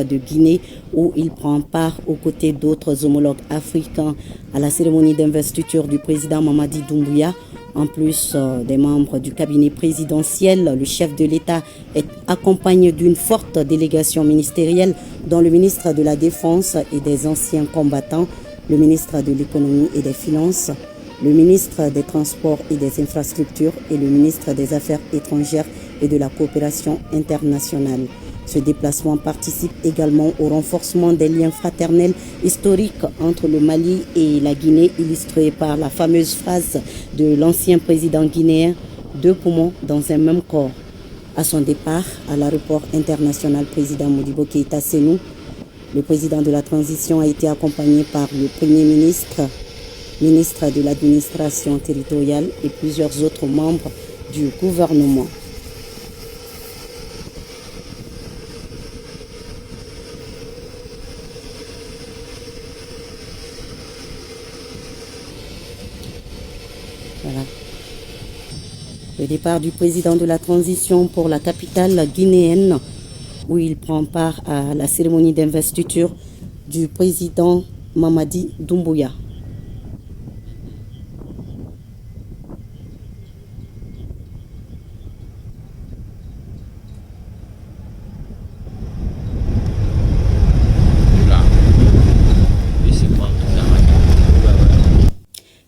de Guinée où il prend part aux côtés d'autres homologues africains à la cérémonie d'investiture du président Mamadi Doumbouya. En plus des membres du cabinet présidentiel, le chef de l'État est accompagné d'une forte délégation ministérielle dont le ministre de la Défense et des anciens combattants, le ministre de l'Économie et des Finances, le ministre des Transports et des Infrastructures et le ministre des Affaires étrangères et de la coopération internationale. Ce déplacement participe également au renforcement des liens fraternels historiques entre le Mali et la Guinée, illustré par la fameuse phrase de l'ancien président guinéen « Deux poumons dans un même corps ». À son départ à l'aéroport international président Modibo Keïta Sénou, le président de la transition a été accompagné par le Premier ministre, ministre de l'administration territoriale et plusieurs autres membres du gouvernement. Voilà. Le départ du président de la transition pour la capitale guinéenne où il prend part à la cérémonie d'investiture du président Mamadi Doumbouya.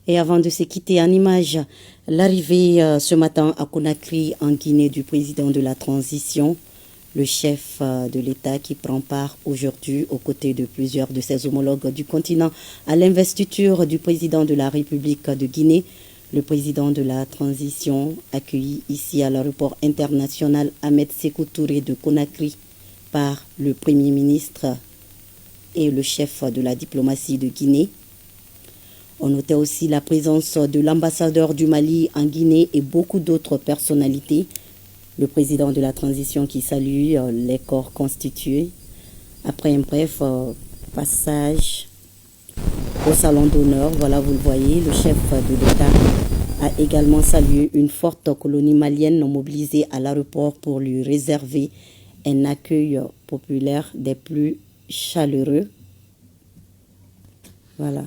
Et avant de se quitter en image, l'arrivée ce matin à Conakry en Guinée du président de la transition, le chef de l'État qui prend part aujourd'hui aux côtés de plusieurs de ses homologues du continent à l'investiture du président de la République de Guinée, le président de la transition accueilli ici à l'aéroport international Ahmed Sékou Touré de Conakry par le Premier ministre et le chef de la diplomatie de Guinée. On notait aussi la présence de l'ambassadeur du Mali en Guinée et beaucoup d'autres personnalités. Le président de la transition qui salue les corps constitués. Après un bref passage au salon d'honneur, voilà, vous le voyez, le chef de l'État a également salué une forte colonie malienne mobilisée à l'aéroport pour lui réserver un accueil populaire des plus chaleureux. Voilà.